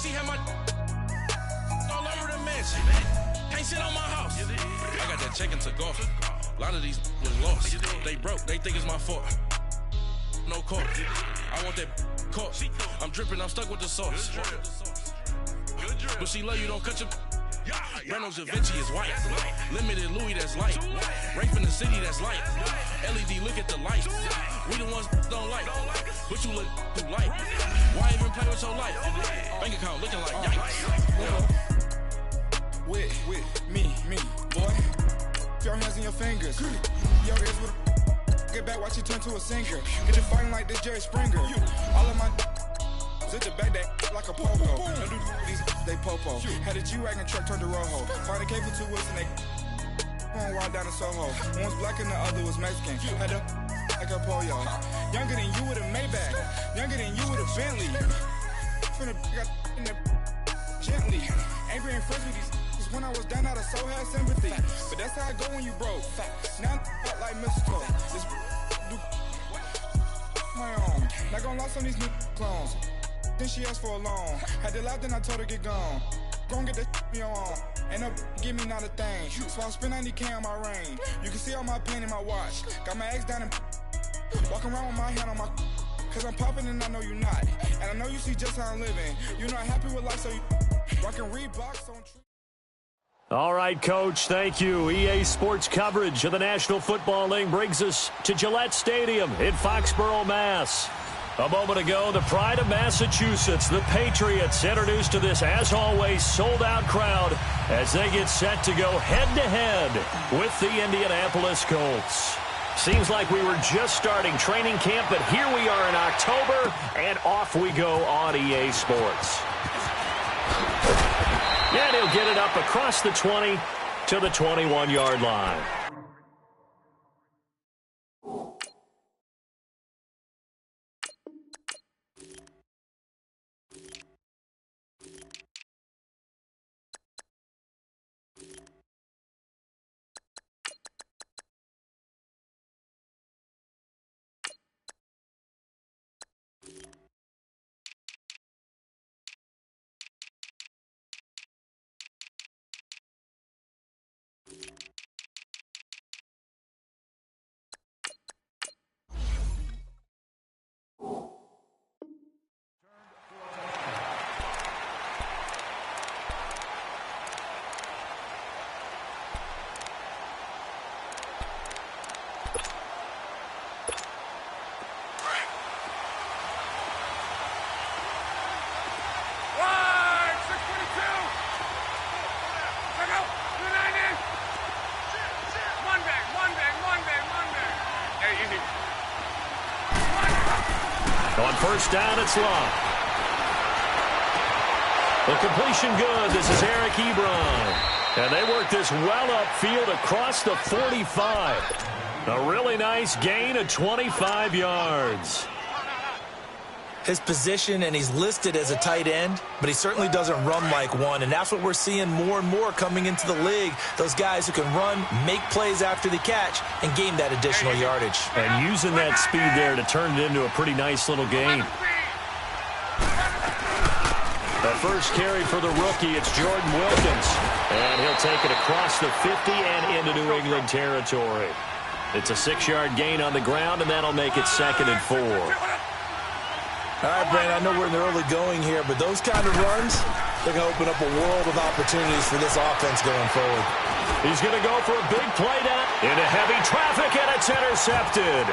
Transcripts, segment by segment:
she had my all over the mansion. Can't sit on my house. I got that check to golf. A lot of these was lost. They broke, they think it's my fault. No court. I want that court. I'm dripping, I'm stuck with the sauce. But she love you, don't cut your. Reynolds Da Vinci is white. Limited Louis, that's light. Rape in the city, that's light. LED, look at the lights. We the ones don't like. But you look too light. Why even play with your life? Bank account looking like yikes. With me, boy. Your hands in your fingers. Your ears with get back, watch you turn to a singer. Get it fighting like this Jerry Springer. All of my zit the back that like a pogo. Don't do these, they popo. Had a G-Wagon truck turned to Rojo. Find a cable 2 wheels and they going wild down in Soho. One was black and the other was Mexican. Had a like a pollo. Younger than you with a Maybach. Younger than you with a Bentley. From the got in the gently. Angry and friends with these. When I was down out of so had sympathy. But that's how I go when you broke. Now I'm like mistletoe. This do my own. Not gonna lost on these new clones. Then she asked for a loan. Had to laugh, then I told her get gone. Gon' get that me on. Ain't no give me not a thing. So I spend 90K on my ring. You can see all my pain in my watch. Got my ex down and walking around with my hand on my. Cause I'm popping and I know you not. And I know you see just how I'm living. You're not happy with life, so you rockin' Reeboks on. All right, Coach, thank you. EA Sports coverage of the National Football League brings us to Gillette Stadium in Foxborough, Mass. A moment ago, the pride of Massachusetts, the Patriots, introduced to this, as always, sold-out crowd as they get set to go head-to-head with the Indianapolis Colts. Seems like we were just starting training camp, but here we are in October, and off we go on EA Sports. And he'll get it up across the 20 to the 21-yard line. On first down, it's Love. The completion good. This is Eric Ebron. And they work this well upfield across the 45. A really nice gain of 25 yards. His position, and he's listed as a tight end, but he certainly doesn't run like one, and that's what we're seeing more and more coming into the league. Those guys who can run, make plays after the catch, and gain that additional yardage. And using that speed there to turn it into a pretty nice little gain. The first carry for the rookie, it's Jordan Wilkins. And he'll take it across the 50 and into New England territory. It's a 6-yard gain on the ground, and that'll make it 2nd and 4. All right, Brandon, I know we're in the early going here, but those kind of runs, they're going to open up a world of opportunities for this offense going forward. He's going to go for a big play down into heavy traffic, and it's intercepted.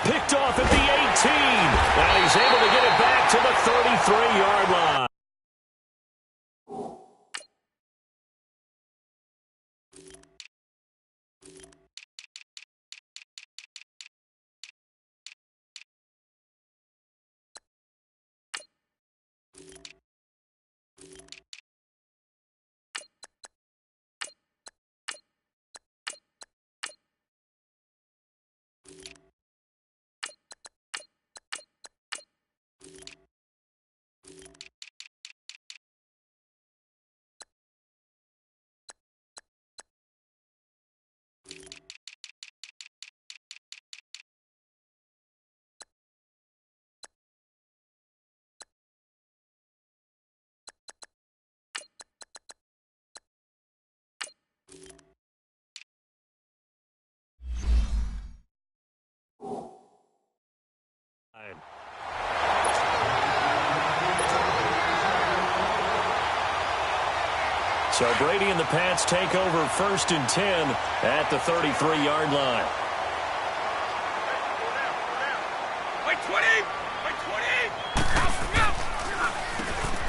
Picked off at the 18, and he's able to get it back to the 33-yard line. So Brady and the Pats take over 1st and 10 at the 33-yard line.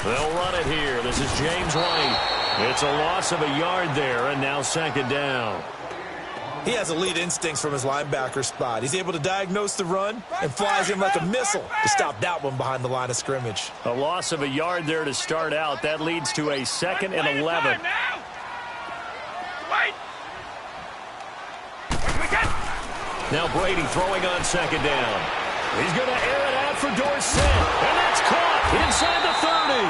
They'll run it here. This is James White. It's a loss of a yard there, and now 2nd down. He has elite instincts from his linebacker spot. He's able to diagnose the run and flies in like a missile to stop that one behind the line of scrimmage. A loss of a yard there to start out. That leads to a 2nd and 11. Now Brady throwing on 2nd down. He's going to air it out for Dorsett, and that's caught inside the 30.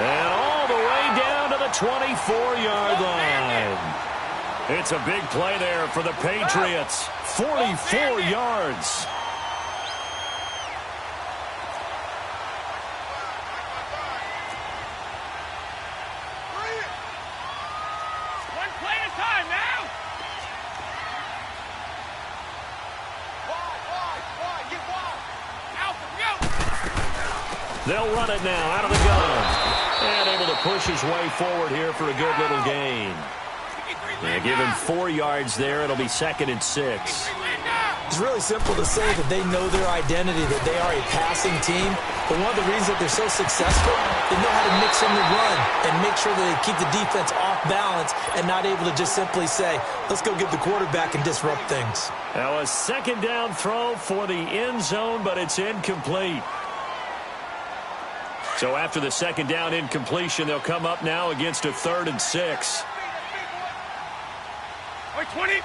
And all the way down to the 24-yard line. It's a big play there for the Patriots. 44 yards. One play at a time now. They'll run it now out of the gun. And able to push his way forward here for a good little gain. They give him 4 yards there. It'll be 2nd and 6. It's really simple to say that they know their identity, that they are a passing team. But one of the reasons that they're so successful, they know how to mix in the run and make sure that they keep the defense off balance and not able to just simply say, let's go get the quarterback and disrupt things. Now a 2nd down throw for the end zone, but it's incomplete. So after the 2nd down incompletion, they'll come up now against a 3rd and 6. 20. 20.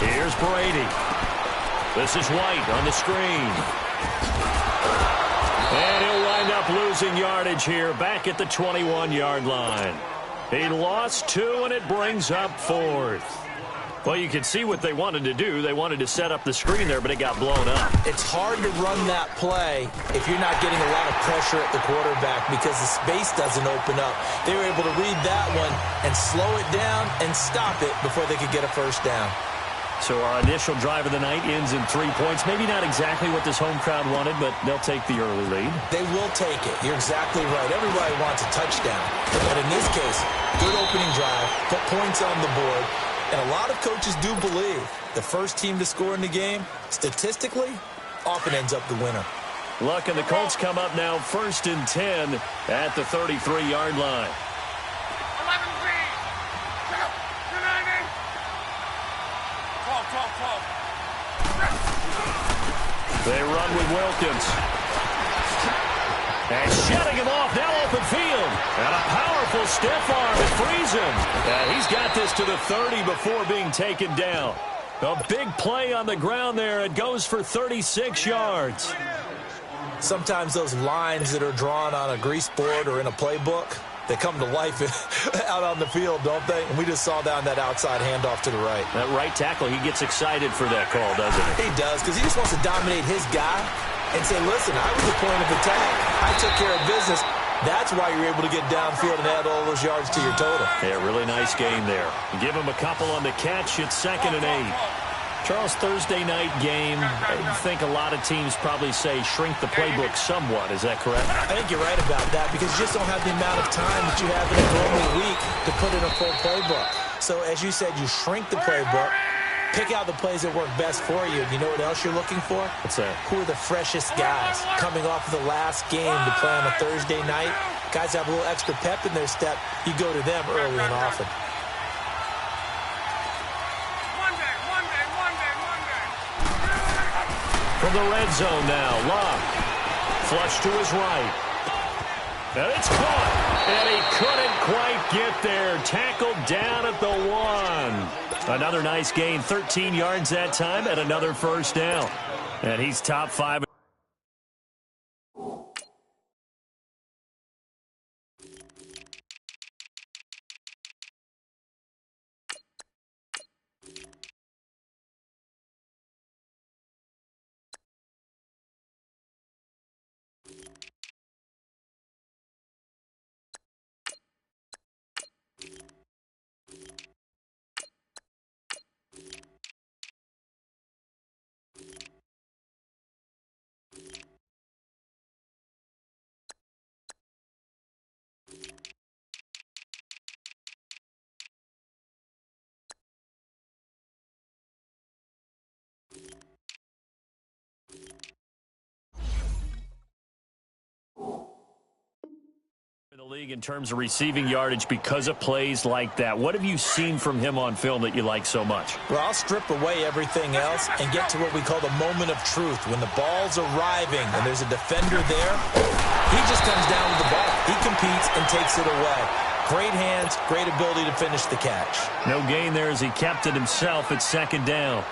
Here's Brady. This is White on the screen. And he'll wind up losing yardage here back at the 21-yard line. He lost 2, and it brings up 4th. Well, you can see what they wanted to do. They wanted to set up the screen there, but it got blown up. It's hard to run that play if you're not getting a lot of pressure at the quarterback because the space doesn't open up. They were able to read that one and slow it down and stop it before they could get a 1st down. So our initial drive of the night ends in 3 points. Maybe not exactly what this home crowd wanted, but they'll take the early lead. They will take it. You're exactly right. Everybody wants a touchdown. But in this case, good opening drive, put points on the board. And a lot of coaches do believe the first team to score in the game, statistically, often ends up the winner. Luck and the Colts come up now 1st and 10 at the 33-yard line. 12. They run with Wilkins. And shutting him off, now open field. And a powerful stiff arm, it frees him. And he's got this to the 30 before being taken down. A big play on the ground there. It goes for 36 yards. Sometimes those lines that are drawn on a grease board or in a playbook, they come to life out on the field, don't they? And we just saw down that outside handoff to the right. That right tackle, he gets excited for that call, doesn't he? He does, because he just wants to dominate his guy and say, listen, I was the point of attack. I took care of business. That's why you're able to get downfield and add all those yards to your total. Yeah, really nice game there. Give him a couple on the catch. It's 2nd and 8. Charles, Thursday night game, I think a lot of teams probably say shrink the playbook somewhat. Is that correct? I think you're right about that because you just don't have the amount of time that you have in a normal week to put in a full playbook. So as you said, you shrink the playbook, pick out the plays that work best for you. You know what else you're looking for? What's that? Who are the freshest guys coming off of the last game to play on a Thursday night? Guys have a little extra pep in their step. You go to them early and often. From the red zone now, Locke. Flush to his right. And it's caught. And he couldn't quite get there. Tackled down at the 1. Another nice gain, 13 yards that time, and another 1st down. And he's top 5. League in terms of receiving yardage because of plays like that. What have you seen from him on film that you like so much? Well, I'll strip away everything else and get to what we call the moment of truth. When the ball's arriving and there's a defender there, he just comes down with the ball. He competes and takes it away. Great hands, great ability to finish the catch. No gain there as he kept it himself at second down.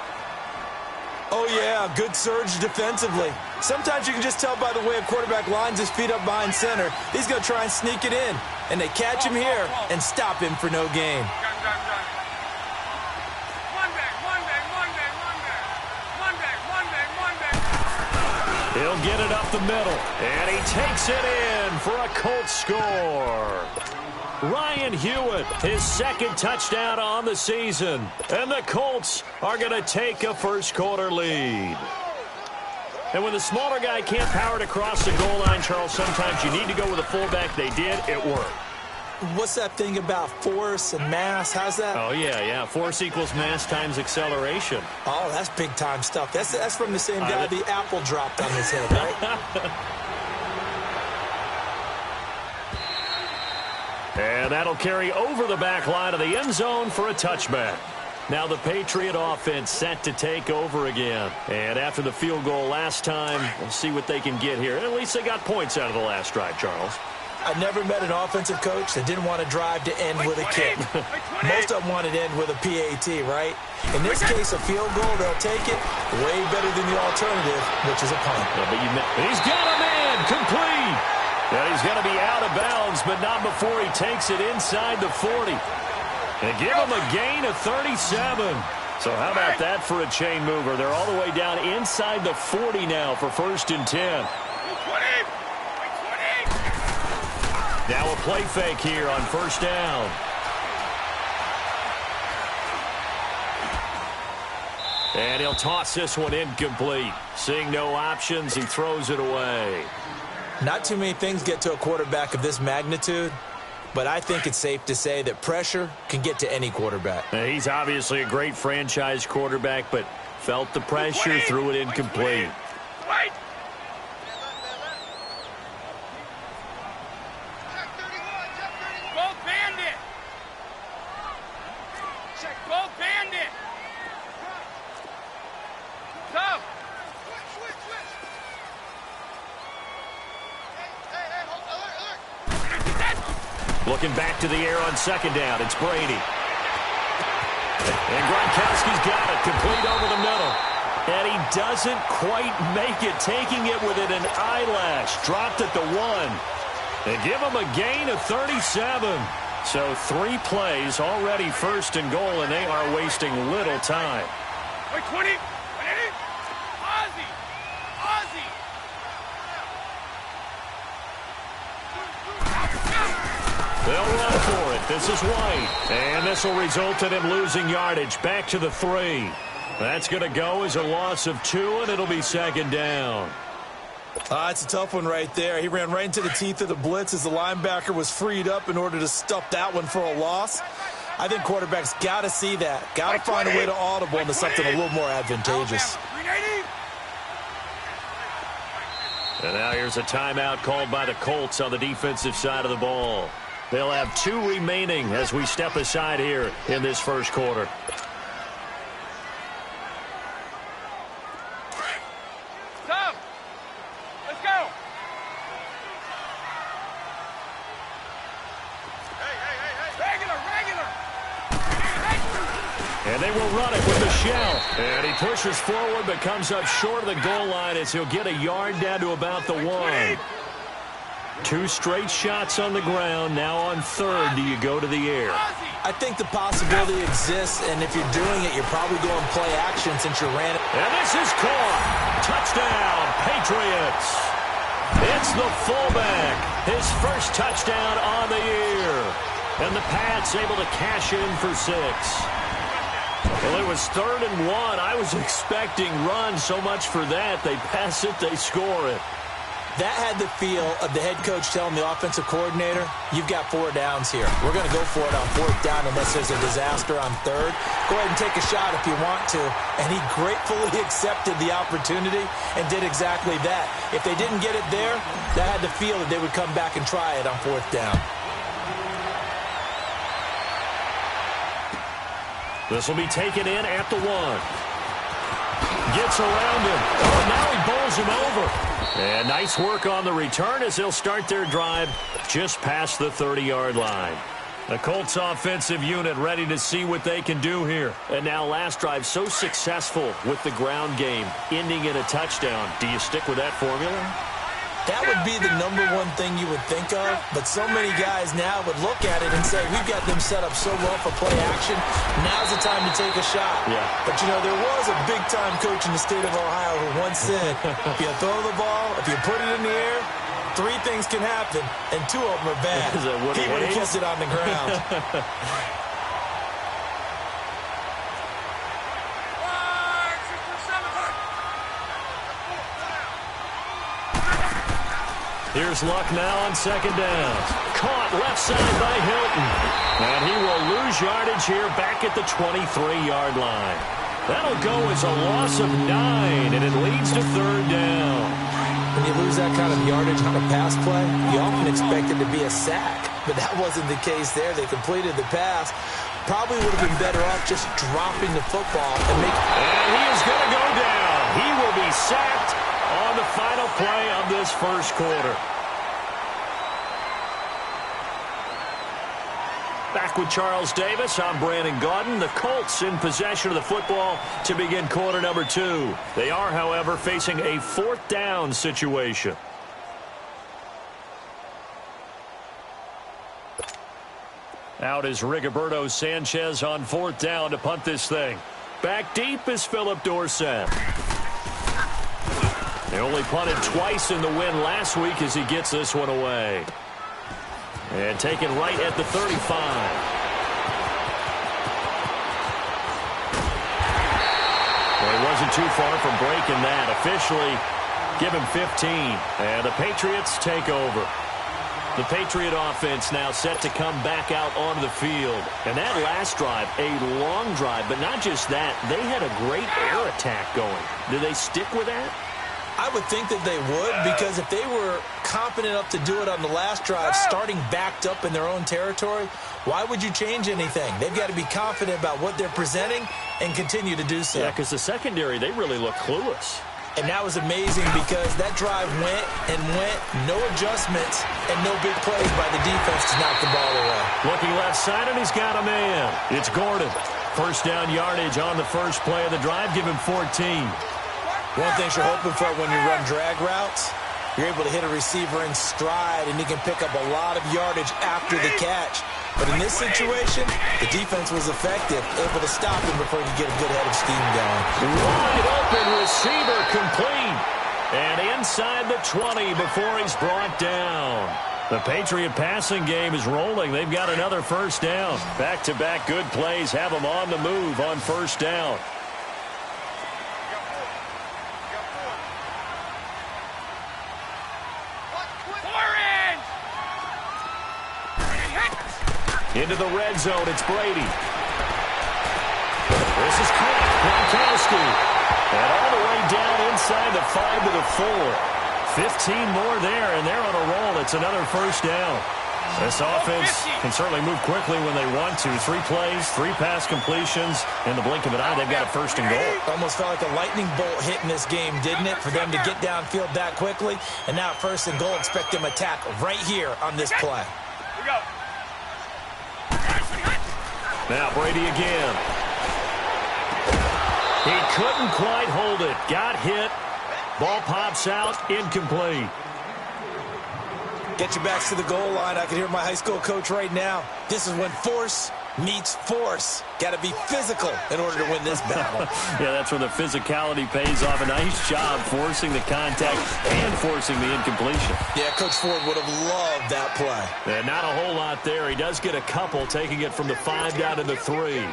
Oh, yeah, good surge defensively. Sometimes you can just tell by the way a quarterback lines his feet up behind center. He's going to try and sneak it in. And they catch him here and stop him for no gain. He'll get it up the middle. And he takes it in for a Colts score. Ryan Hewitt, his second touchdown on the season. And the Colts are going to take a first-quarter lead. And when the smaller guy can't power it across the goal line, Charles, sometimes you need to go with a fullback. They did. It worked. What's that thing about force and mass? How's that? Oh, yeah. Force equals mass times acceleration. Oh, that's big-time stuff. That's from the same guy the apple dropped on his head, right? And that'll carry over the back line of the end zone for a touchback. Now the Patriot offense set to take over again. And after the field goal last time, we'll see what they can get here. At least they got points out of the last drive, Charles. I never met an offensive coach that didn't want to drive to end with a kick. Most of them wanted to end with a PAT, right? In this case, a field goal, they'll take it way better than the alternative, which is a punt. Yeah, he's got a man complete. And he's going to be out of bounds, but not before he takes it inside the 40. And give him a gain of 37. So how about that for a chain mover? They're all the way down inside the 40 now for 1st and 10. Now a play fake here on 1st down. And he'll toss this one incomplete. Seeing no options, he throws it away. Not too many things get to a quarterback of this magnitude, but I think it's safe to say that pressure can get to any quarterback. He's obviously a great franchise quarterback, but felt the pressure, threw it incomplete. Looking back to the air on 2nd down. It's Brady. And Gronkowski's got it. Complete over the middle. And he doesn't quite make it. Taking it within an eyelash. Dropped at the 1. They give him a gain of 37. So 3 plays already 1st and goal, and they are wasting little time. 20. They'll run for it. This is White. And this will result in him losing yardage. Back to the 3. That's going to go as a loss of 2, and it'll be 2nd down. It's a tough one right there. He ran right into the teeth of the blitz as the linebacker was freed up in order to stuff that one for a loss. I think quarterbacks got to see that. Got to find a way to audible into something a little more advantageous. And now here's a timeout called by the Colts on the defensive side of the ball. They'll have 2 remaining as we step aside here in this 1st quarter. Let's go. Regular. And they will run it with the shell. And he pushes forward but comes up short of the goal line as he'll get a yard down to about the 1. 2 straight shots on the ground. Now on 3rd, do you go to the air? I think the possibility exists, and if you're doing it, you're probably going play action since you ran it. And this is caught. Touchdown, Patriots. It's the fullback. His first touchdown on the year. And the Pats able to cash in for 6. Well, it was 3rd and 1. I was expecting run so much for that. They pass it, they score it. That had the feel of the head coach telling the offensive coordinator, you've got 4 downs here. We're going to go for it on 4th down unless there's a disaster on 3rd. Go ahead and take a shot if you want to. And he gratefully accepted the opportunity and did exactly that. If they didn't get it there, that had the feel that they would come back and try it on 4th down. This will be taken in at the 1. Gets around him. Oh, now he bowls him over. And nice work on the return as they'll start their drive just past the 30-yard line. The Colts offensive unit ready to see what they can do here. And now last drive so successful with the ground game, ending in a touchdown. Do you stick with that formula? That would be the #1 thing you would think of, but so many guys now would look at it and say, we've got them set up so well for play action, now's the time to take a shot. Yeah. But, you know, there was a big-time coach in the state of Ohio who once said, if you throw the ball, if you put it in the air, 3 things can happen, and 2 of them are bad. He would have kept it on the ground. Here's Luck now on 2nd down. Caught left side by Hilton. And he will lose yardage here back at the 23-yard line. That'll go as a loss of 9, and it leads to 3rd down. When you lose that kind of yardage on a pass play, you often expect it to be a sack. But that wasn't the case there. They completed the pass. Probably would have been better off just dropping the football and making... And he is going to go down. He will be sacked on the final play of this first quarter. Back with Charles Davis, I'm Brandon Gaudin. The Colts in possession of the football to begin quarter number 2. They are, however, facing a 4th down situation. Out is Rigoberto Sanchez on 4th down to punt this thing. Back deep is Philip Dorsett. They only punted twice in the win last week as he gets this one away. And taken right at the 35. Well, he wasn't too far from breaking that. Officially, give him 15. And the Patriots take over. The Patriot offense now set to come back out onto the field. And that last drive, a long drive, but not just that. They had a great air attack going. Do they stick with that? I would think that they would, because if they were confident enough to do it on the last drive, starting backed up in their own territory, why would you change anything? They've got to be confident about what they're presenting and continue to do so. Yeah, because the secondary, they really look clueless. And that was amazing because that drive went and went, no adjustments, and no big plays by the defense to knock the ball away. Looking left side, and he's got a man. It's Gordon. First down yardage on the first play of the drive. Give him 14. One thing you're hoping for when you run drag routes, you're able to hit a receiver in stride, and he can pick up a lot of yardage after the catch. But in this situation, the defense was effective, able to stop him before he could get a good head of steam going. Wide open receiver complete. And inside the 20 before he's brought down. The Patriot passing game is rolling. They've got another first down. Back-to-back good plays have them on the move on first down. Into the red zone, it's Brady. This is Gronkowski. And all the way down inside the 5 to the 4. 15 more there, and they're on a roll. It's another first down. This offense can certainly move quickly when they want to. 3 plays, 3 pass completions. In the blink of an eye, they've got a first and goal. Almost felt like a lightning bolt hit in this game, didn't it? For them to get downfield that quickly. And now first and goal, expect them attack right here on this play. Here we go. Now Brady again. He couldn't quite hold it. Got hit. Ball pops out. Incomplete. Get your backs to the goal line. I can hear my high school coach right now. This is when force meets force. Got to be physical in order to win this battle. Yeah, that's where the physicality pays off. A nice job forcing the contact and forcing the incompletion. Yeah, Coach Ford would have loved that play. And not a whole lot there. He does get a couple, taking it from the 5 down to the 3.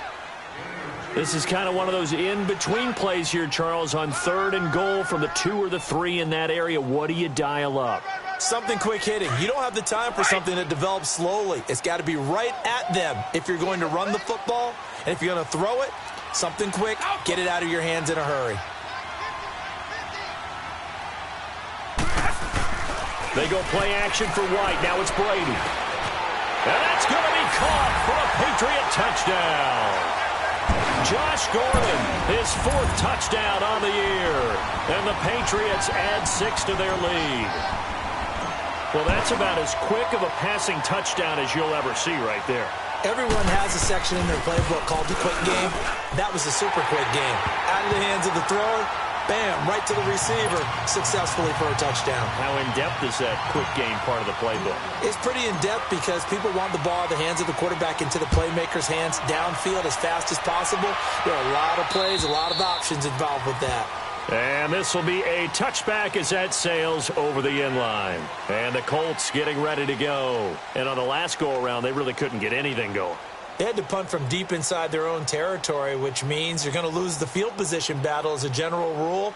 This is kind of one of those in-between plays here, Charles, on 3rd and goal from the 2 or the 3 in that area. What do you dial up? Something quick hitting. You don't have the time for something that develops slowly. It's got to be right at them if you're going to run the football. And if you're going to throw it, something quick, get it out of your hands in a hurry. They go play action for White. Now it's Brady. And that's going to be caught for a Patriot touchdown. Josh Gordon, his 4th touchdown on the year. And the Patriots add 6 to their lead. Well, that's about as quick of a passing touchdown as you'll ever see right there. Everyone has a section in their playbook called the quick game. That was a super quick game. Out of the hands of the thrower, bam, right to the receiver, successfully for a touchdown. How in-depth is that quick game part of the playbook? It's pretty in-depth because people want the ball out of the hands of the quarterback into the playmaker's hands downfield as fast as possible. There are a lot of plays, a lot of options involved with that. And this will be a touchback as that sails over the inline. And the Colts getting ready to go. And on the last go-around, they really couldn't get anything going. They had to punt from deep inside their own territory, which means you're going to lose the field position battle as a general rule.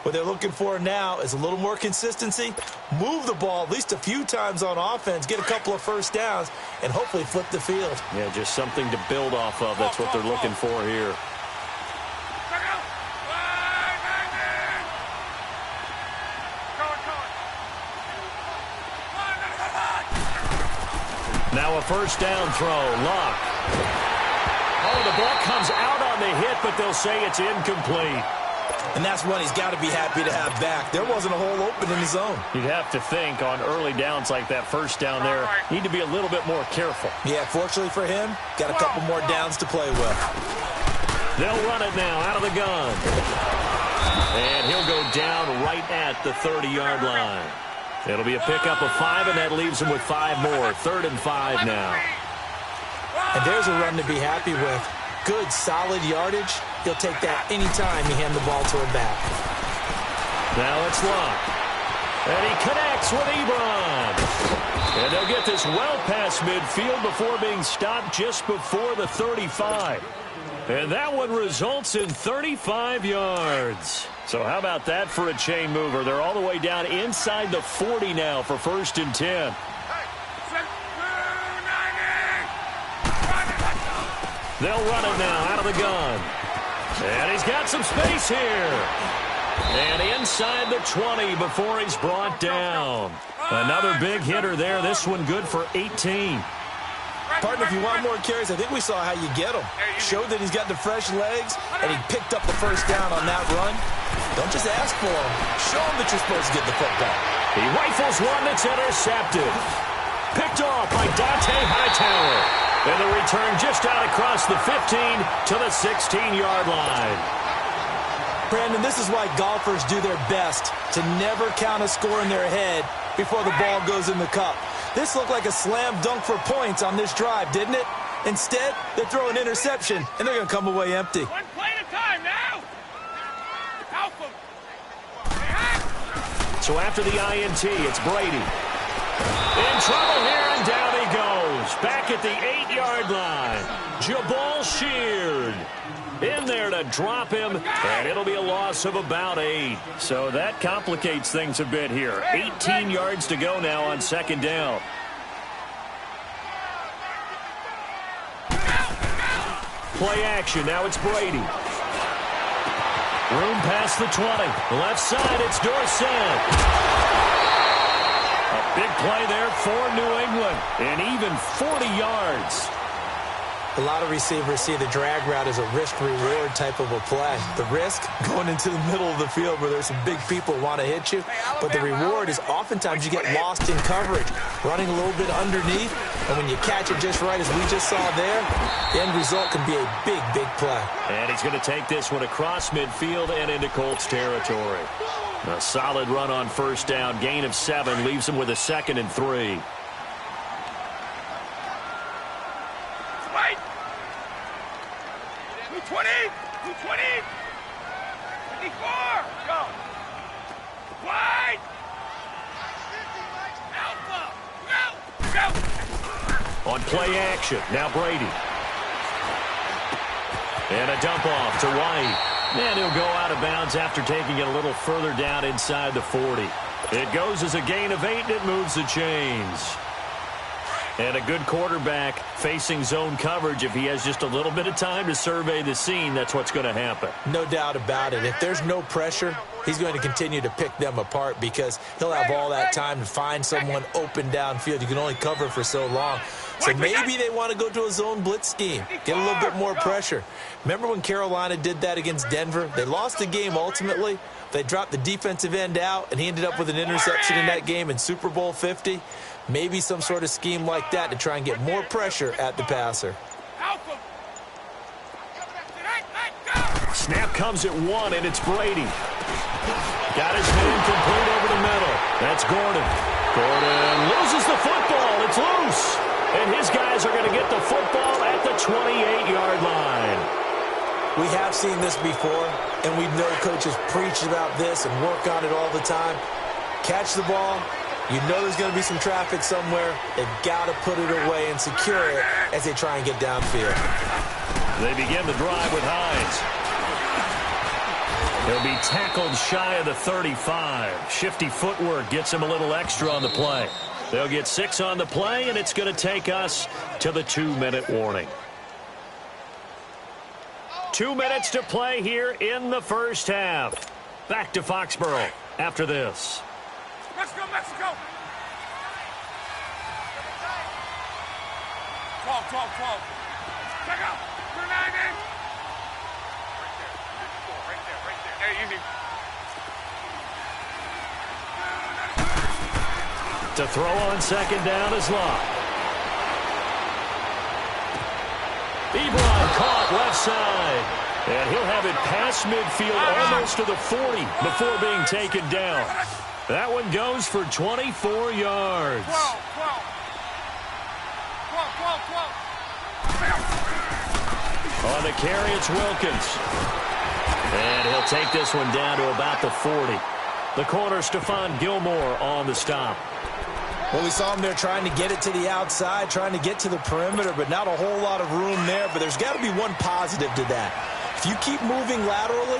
What they're looking for now is a little more consistency, move the ball at least a few times on offense, get a couple of first downs, and hopefully flip the field. Yeah, just something to build off of. That's what they're looking for here. Now a first down throw. Luck. Oh, the ball comes out on the hit, but they'll say it's incomplete. And that's one he's got to be happy to have back. There wasn't a hole open in the zone. You'd have to think on early downs like that first down there, need to be a little bit more careful. Yeah, fortunately for him, got a couple more downs to play with. They'll run it now out of the gun. And he'll go down right at the 30-yard line. It'll be a pickup of 5, and that leaves him with 5 more. 3rd and 5 now. And there's a run to be happy with. Good, solid yardage. He'll take that anytime you hand the ball to him back. Now it's Luck. And he connects with Ebron. And they'll get this well past midfield before being stopped just before the 35. And that one results in 35 yards. So how about that for a chain mover? They're all the way down inside the 40 now for 1st and 10. They'll run it now out of the gun. And he's got some space here. And inside the 20 before he's brought down. Another big hitter there. This one good for 18. Partner, if you want more carries, I think we saw how you get them. Showed that he's got the fresh legs, and he picked up the first down on that run. Don't just ask for them. Show them that you're supposed to get the football. He rifles one that's intercepted. Picked off by Dante Hightower. And the return just out across the 15 to the 16-yard line. Brandon, this is why golfers do their best to never count a score in their head before the ball goes in the cup. This looked like a slam dunk for points on this drive, didn't it? Instead, they throw an interception, and they're going to come away empty. One play at a time now. Alpha. So after the INT, it's Brady. In trouble here, and down he goes. Back at the 8-yard line. Jabal Sheard in there to drop him, and it'll be a loss of about 8. So that complicates things a bit here. 18 yards to go now on 2nd down. Play action. Now it's Brady. Room past the 20. Left side, it's Dorsett. A big play there for New England. And even 40 yards. A lot of receivers see the drag route as a risk-reward type of a play. The risk, going into the middle of the field where there's some big people who want to hit you. But the reward is oftentimes you get lost in coverage, running a little bit underneath. And when you catch it just right, as we just saw there, the end result can be a big, big play. And he's going to take this one across midfield and into Colts territory. A solid run on 1st down. Gain of 7 leaves him with a 2nd and 3. Wait. 220. 220. 54. Go. Wide. Alpha. Go. On play action, now Brady. And a dump off to White. And he'll go out of bounds after taking it a little further down inside the 40. It goes as a gain of 8, and it moves the chains. And a good quarterback facing zone coverage. If he has just a little bit of time to survey the scene, that's what's going to happen. No doubt about it. If there's no pressure, he's going to continue to pick them apart because he'll have all that time to find someone open downfield. You can only cover for so long. So maybe they want to go to a zone blitz scheme, get a little bit more pressure. Remember when Carolina did that against Denver? They lost the game ultimately. They dropped the defensive end out, and he ended up with an interception in that game in Super Bowl 50. Maybe some sort of scheme like that to try and get more pressure at the passer. Snap comes at 1, and it's Brady. Got his man complete over the middle. That's Gordon. Gordon loses the football. It's loose. And his guys are going to get the football at the 28-yard line. We have seen this before, and we know coaches preach about this and work on it all the time. Catch the ball. You know there's going to be some traffic somewhere. They've got to put it away and secure it as they try and get downfield. They begin the drive with Hines. He'll be tackled shy of the 35. Shifty footwork gets him a little extra on the play. They'll get 6 on the play, and it's going to take us to the 2-minute warning. 2 minutes to play here in the first half. Back to Foxborough after this. Mexico, Mexico! 12. Check out! 2-9 in! Right there. Hey, easy. To throw on second down is Locke. Ebron caught left side. And he'll have it past midfield almost to the 40 before being taken down. That one goes for 24 yards. 12. On the carry, it's Wilkins. And he'll take this one down to about the 40. The corner, Stephon Gilmore, on the stop. Well, we saw him there trying to get it to the outside, trying to get to the perimeter, but not a whole lot of room there. But there's got to be one positive to that. If you keep moving laterally,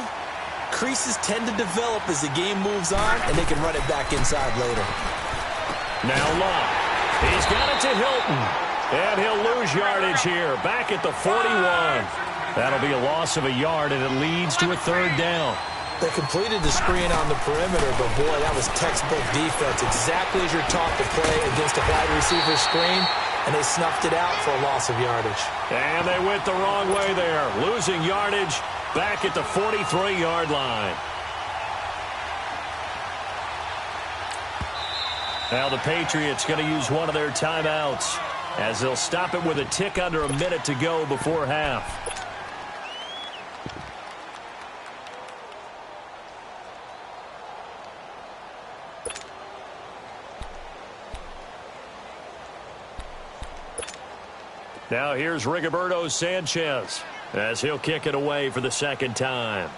creases tend to develop as the game moves on, and they can run it back inside later. Now Locke. He's got it to Hilton. And he'll lose yardage here, back at the 41. That'll be a loss of a yard, and it leads to a 3rd down. They completed the screen on the perimeter, but boy, that was textbook defense. Exactly as you're taught to play against a wide receiver screen, and they snuffed it out for a loss of yardage. And they went the wrong way there, losing yardage back at the 43-yard line. Now the Patriots going to use one of their timeouts as they'll stop it with a tick under a minute to go before half. Now here's Rigoberto Sanchez as he'll kick it away for the 2nd time.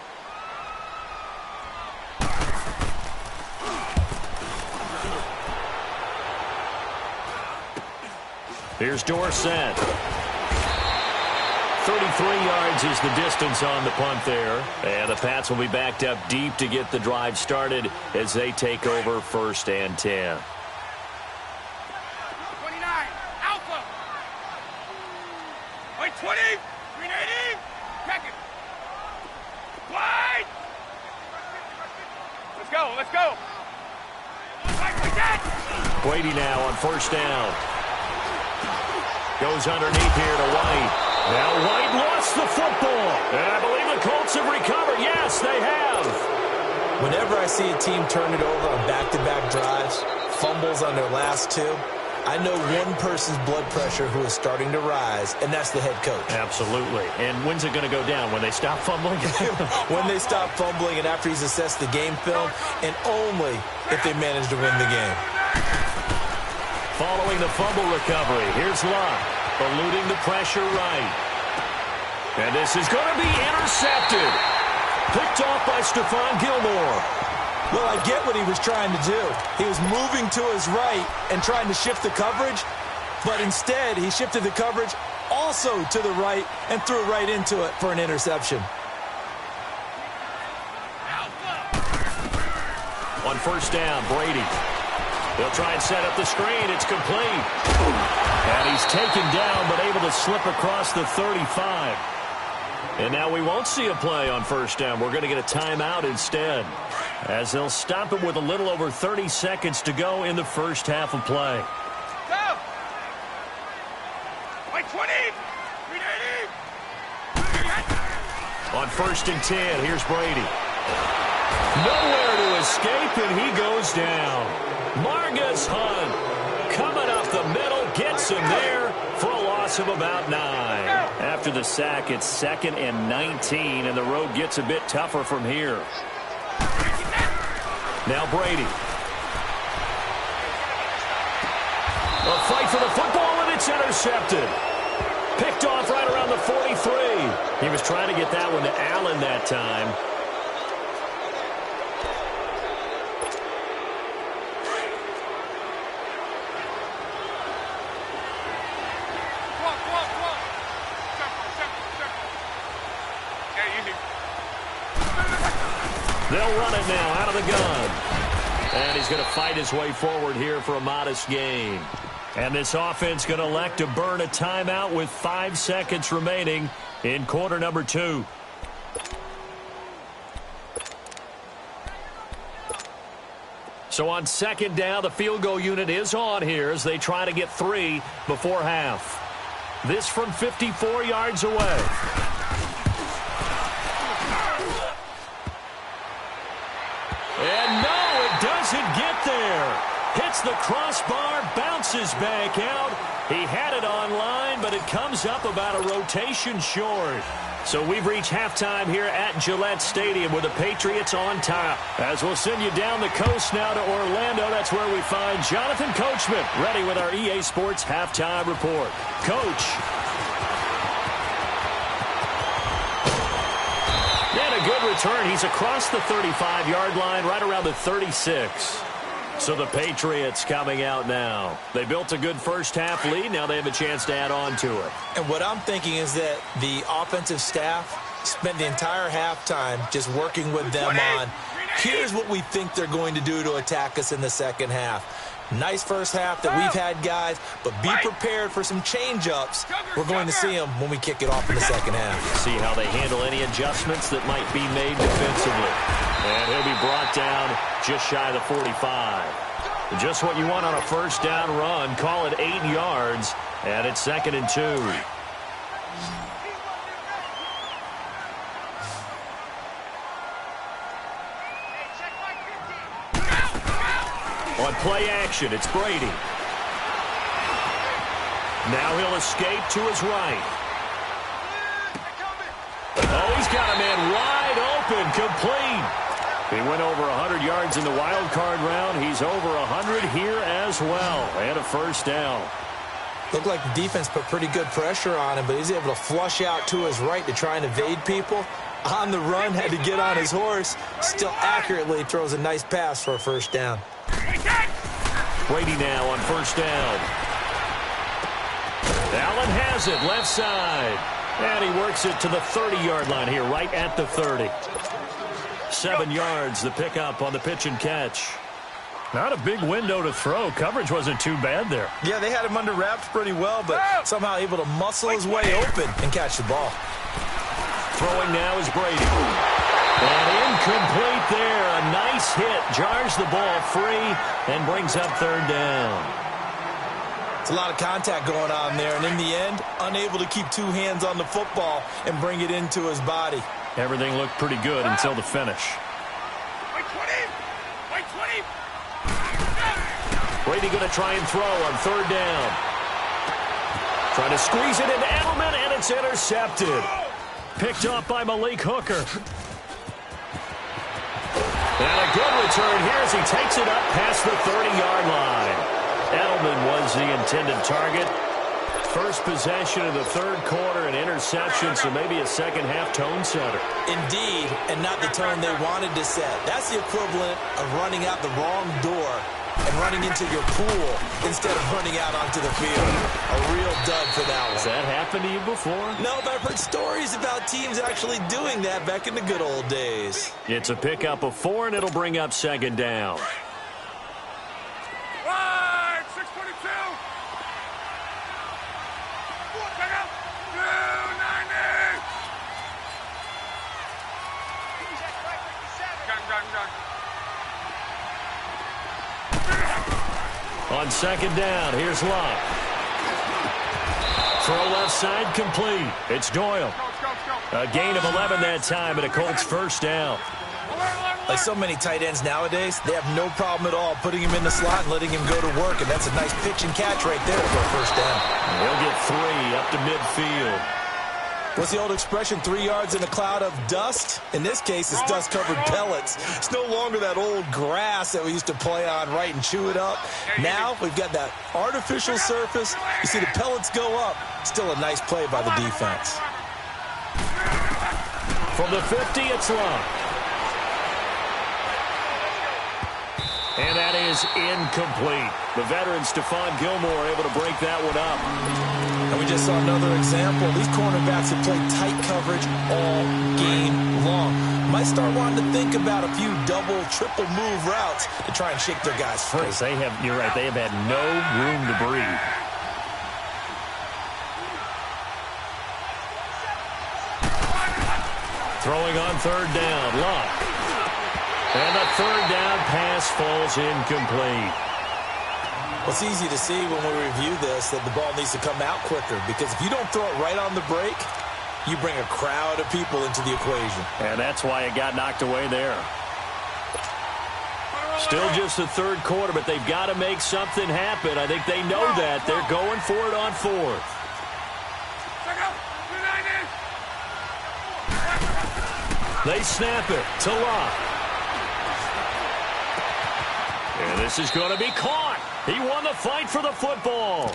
Here's Dorsett. 33 yards is the distance on the punt there. And the Pats will be backed up deep to get the drive started as they take over 1st and 10. 29, Alpha! Wait, 20, 380, check it. Wide! Let's go. Brady now on 1st down. Goes underneath here to White. Now White lost the football. And I believe the Colts have recovered. Yes, they have. Whenever I see a team turn it over on back-to-back drives, fumbles on their last 2, I know one person's blood pressure who is starting to rise, and that's the head coach. Absolutely. And when's it going to go down? When they stop fumbling? When they stop fumbling and after he's assessed the game film, and only if they manage to win the game. Following the fumble recovery, here's Locke, eluding the pressure right. And this is going to be intercepted. Picked off by Stephon Gilmore. Well, I get what he was trying to do. He was moving to his right and trying to shift the coverage, but instead he shifted the coverage also to the right, and threw right into it for an interception. On first down, Brady. They'll try and set up the screen. It's complete. And he's taken down, but able to slip across the 35. And now we won't see a play on first down. We're going to get a timeout instead, as they'll stop it with a little over 30 seconds to go in the first half of play. Go! Wait, 20! On first and 10, here's Brady. Nowhere to escape, and he goes down. Margus Hunt coming up the middle, gets him there for a loss of about 9. After the sack, it's 2nd and 19, and the road gets a bit tougher from here. Now Brady. A fight for the football, and it's intercepted. Picked off right around the 43. He was trying to get that one to Allen that time. They'll run it now out of the gun. And he's going to fight his way forward here for a modest gain. And this offense going to elect to burn a timeout with 5 seconds remaining in quarter number 2. So on second down, the field goal unit is on here as they try to get 3 before half. This from 54 yards away. And no, it doesn't get there. Hits the crossbar, bounces back out. He had it on line, but it comes up about a rotation short. So we've reached halftime here at Gillette Stadium with the Patriots on top. As we'll send you down the coast now to Orlando, that's where we find Jonathan Coachman ready with our EA Sports halftime report. Coach. And a good return. He's across the 35-yard line, right around the 36. So the Patriots coming out now. They built a good first-half lead. Now they have a chance to add on to it. And what I'm thinking is that the offensive staff spent the entire halftime just working with them on, here's what we think they're going to do to attack us in the second half. Nice first half that we've had, guys, but be prepared for some change-ups. We're going to see them when we kick it off in the second half. See how they handle any adjustments that might be made defensively. And he'll be brought down just shy of the 45. Just what you want on a first down run. Call it 8 yards, and it's 2nd and 2. On play action, it's Brady. Now he'll escape to his right. Oh, he's got a man wide open, complete. He went over 100 yards in the wild card round. He's over 100 here as well. And a first down. Looked like the defense put pretty good pressure on him, but he's able to flush out to his right to try and evade people. On the run, had to get on his horse. Still accurately throws a nice pass for a first down. Brady now on first down. Allen has it, left side. And he works it to the 30-yard line here, right at the 30. 7 yards, the pickup on the pitch and catch. Not a big window to throw. Coverage wasn't too bad there. Yeah, they had him under wraps pretty well, but somehow able to muscle his way open and catch the ball. Throwing now is Brady. And incomplete there. A nice hit. Jars the ball free and brings up third down. It's a lot of contact going on there, and in the end, unable to keep 2 hands on the football and bring it into his body. Everything looked pretty good until the finish. Wait 20! Wait 20! Brady going to try and throw on third down. Trying to squeeze it into Edelman, and it's intercepted. Picked off by Malik Hooker. And a good return here as he takes it up past the 30-yard line. Edelman was the intended target. First possession of the third quarter, an interception, so maybe a second-half tone setter. Indeed, and not the tone they wanted to set. That's the equivalent of running out the wrong door and running into your pool instead of running out onto the field. A real dud for that one. Has that happened to you before? No, but I've heard stories about teams actually doing that back in the good old days. It's a pickup of 4, and it'll bring up second down. Right, 622. Check out. 290. Gun. On second down, here's Locke. Throw left side complete. It's Doyle. A gain of 11 that time, and a Colts first down. Like so many tight ends nowadays, they have no problem at all putting him in the slot and letting him go to work, and that's a nice pitch and catch right there for a first down. He'll get 3 up to midfield. What's the old expression, 3 yards in a cloud of dust? In this case, it's dust-covered pellets. It's no longer that old grass that we used to play on, right, and chew it up. Now we've got that artificial surface. You see the pellets go up. Still a nice play by the defense. From the 50, it's Locke. And that is incomplete. The veteran Stephon Gilmore able to break that one up. And we just saw another example. These cornerbacks have played tight coverage all game long. Might start wanting to think about a few double, triple move routes to try and shake their guys free. You're right, they have had no room to breathe. Throwing on third down, Locke. And the third down pass falls incomplete. Well, it's easy to see when we review this that the ball needs to come out quicker, because if you don't throw it right on the break, you bring a crowd of people into the equation. And that's why it got knocked away there. Still just the third quarter, but they've got to make something happen. I think they know that. They're going for it on fourth. They snap it to Locke. And this is going to be caught. He won the fight for the football.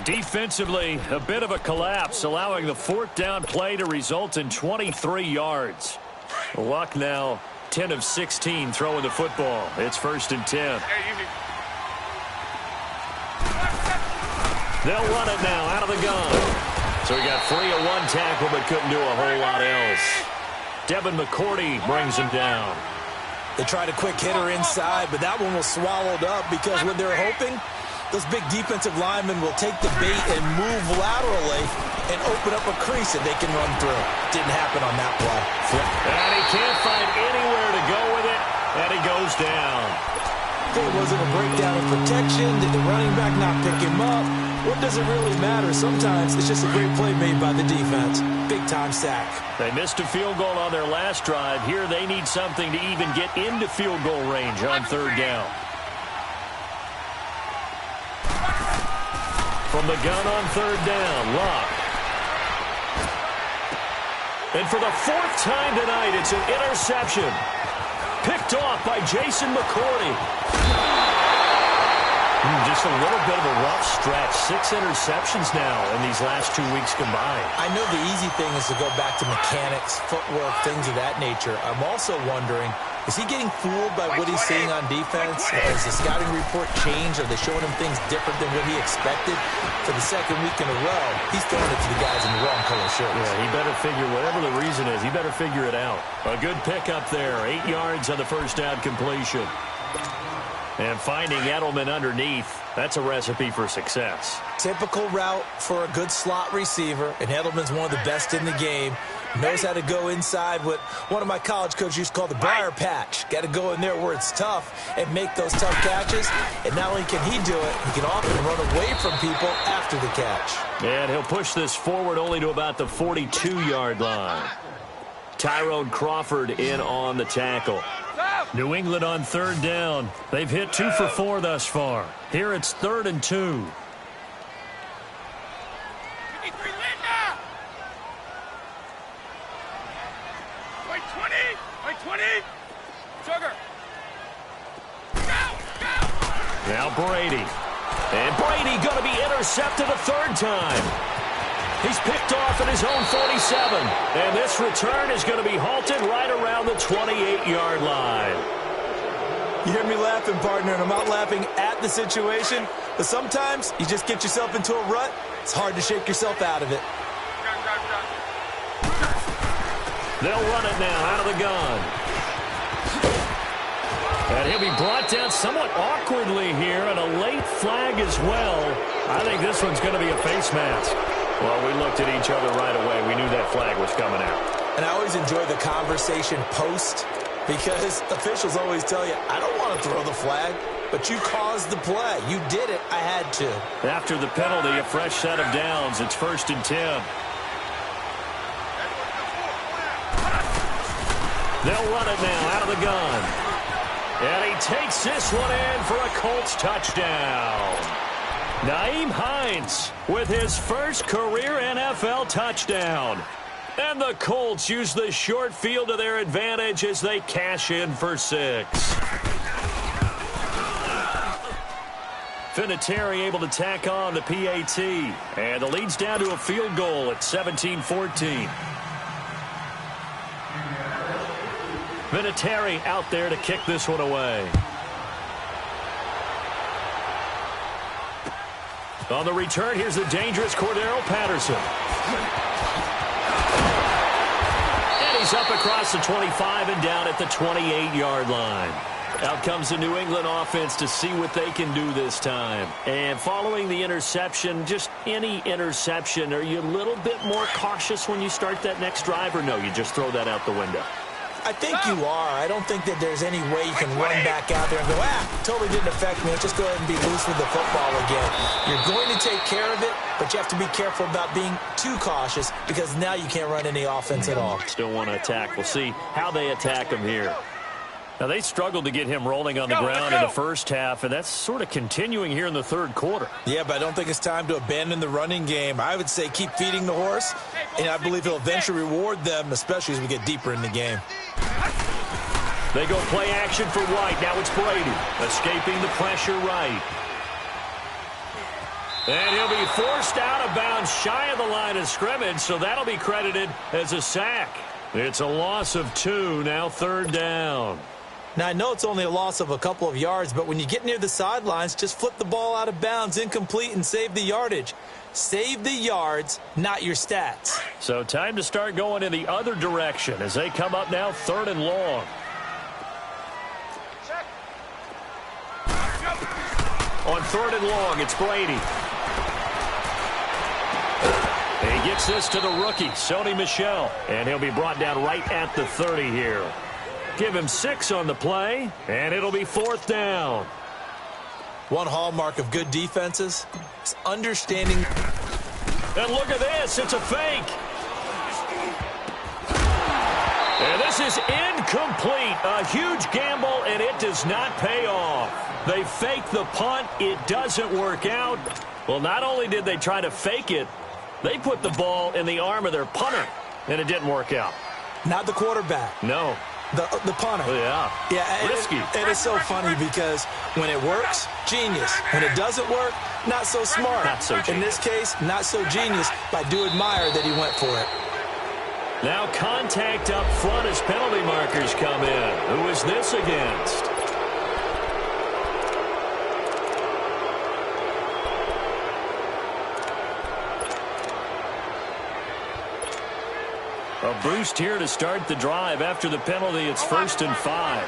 Defensively, a bit of a collapse, allowing the fourth down play to result in 23 yards. Luck now 10 of 16 throwing the football. It's 1st and 10. They'll run it now out of the gun. So he got free of one tackle but couldn't do a whole lot else. Devin McCourty brings him down. They tried a quick hitter inside, but that one was swallowed up because when they're hoping, those big defensive linemen will take the bait and move laterally and open up a crease that they can run through. Didn't happen on that play. And he can't find anywhere to go with it, and he goes down. It wasn't a breakdown of protection. Did the running back not pick him up? What does it really matter? Sometimes it's just a great play made by the defense. Big-time sack. They missed a field goal on their last drive. Here they need something to even get into field goal range on third down. From the gun on third down, Locke. And for the 4th time tonight, it's an interception. Picked off by Jason McCourty. Just a little bit of a rough stretch. 6 interceptions now in these last 2 weeks combined. I know the easy thing is to go back to mechanics, footwork, things of that nature. I'm also wondering, is he getting fooled by what he's seeing on defense? Has the scouting report changed? Are they showing him things different than what he expected? For the 2nd week in a row, he's throwing it to the guys in the wrong color shirts. Yeah, he better figure, whatever the reason is, he better figure it out. A good pickup there. 8 yards on the first down completion. And finding Edelman underneath, that's a recipe for success. Typical route for a good slot receiver, and Edelman's one of the best in the game. Knows how to go inside what one of my college coaches used to call the briar patch. Got to go in there where it's tough and make those tough catches. And not only can he do it, he can often run away from people after the catch. And he'll push this forward only to about the 42-yard line. Tyrone Crawford in on the tackle. New England on third down. They've hit 2 for 4 thus far. Here it's 3rd and 2. Now Brady. And Brady going to be intercepted a 3rd time. He's picked off at his own 47. And this return is going to be halted right around the 28-yard line. You hear me laughing, partner, and I'm not laughing at the situation, but sometimes you just get yourself into a rut. It's hard to shake yourself out of it. They'll run it now out of the gun. And he'll be brought down somewhat awkwardly here, and a late flag as well. I think this one's going to be a face mask. Well, we looked at each other right away. We knew that flag was coming out. And I always enjoy the conversation post, because officials always tell you, I don't want to throw the flag, but you caused the play. You did it. I had to. After the penalty, a fresh set of downs. It's 1st and 10. They'll run it now out of the gun. And he takes this one in for a Colts touchdown. Nyheim Hines with his first career NFL touchdown. And the Colts use the short field to their advantage as they cash in for 6. Vinatieri able to tack on the PAT. And the lead's down to a field goal at 17-14. Vinatieri out there to kick this one away. On the return, here's the dangerous Cordero Patterson. And he's up across the 25 and down at the 28-yard line. Out comes the New England offense to see what they can do this time. And following the interception, just any interception, are you a little bit more cautious when you start that next drive, or no, you just throw that out the window? I think you are. I don't think that there's any way you can run back out there and go, totally didn't affect me. Let's just go ahead and be loose with the football again. You're going to take care of it, but you have to be careful about being too cautious, because now you can't run any offense at all. Still want to attack. We'll see how they attack him here. Now, they struggled to get him rolling on the ground in the first half, and that's sort of continuing here in the third quarter. Yeah, but I don't think it's time to abandon the running game. I would say keep feeding the horse, and I believe he'll eventually reward them, especially as we get deeper in the game. They go play action for White. Now it's Brady escaping the pressure right. And he'll be forced out of bounds shy of the line of scrimmage, so that'll be credited as a sack. It's a loss of 2, now 3rd down. Now, I know it's only a loss of a couple of yards, but when you get near the sidelines, just flip the ball out of bounds, incomplete, and save the yardage. Save the yards, not your stats. So time to start going in the other direction as they come up now 3rd and long. On 3rd and long, it's Brady. He gets this to the rookie, Sony Michel, and he'll be brought down right at the 30 here. Give him 6 on the play, and it'll be 4th down. One hallmark of good defenses is understanding. And look at this. It's a fake. And this is incomplete. A huge gamble, and it does not pay off. They fake the punt. It doesn't work out. Well, not only did they try to fake it, they put the ball in the arm of their punter, and it didn't work out. Not the quarterback. No. The punter. Yeah. Yeah. Risky. It is so funny because when it works, genius. When it doesn't work, not so smart. Not so genius. In this case, not so genius, but I do admire that he went for it. Now contact up front as penalty markers come in. Who is this against? A boost here to start the drive. After the penalty, it's 1st and 5.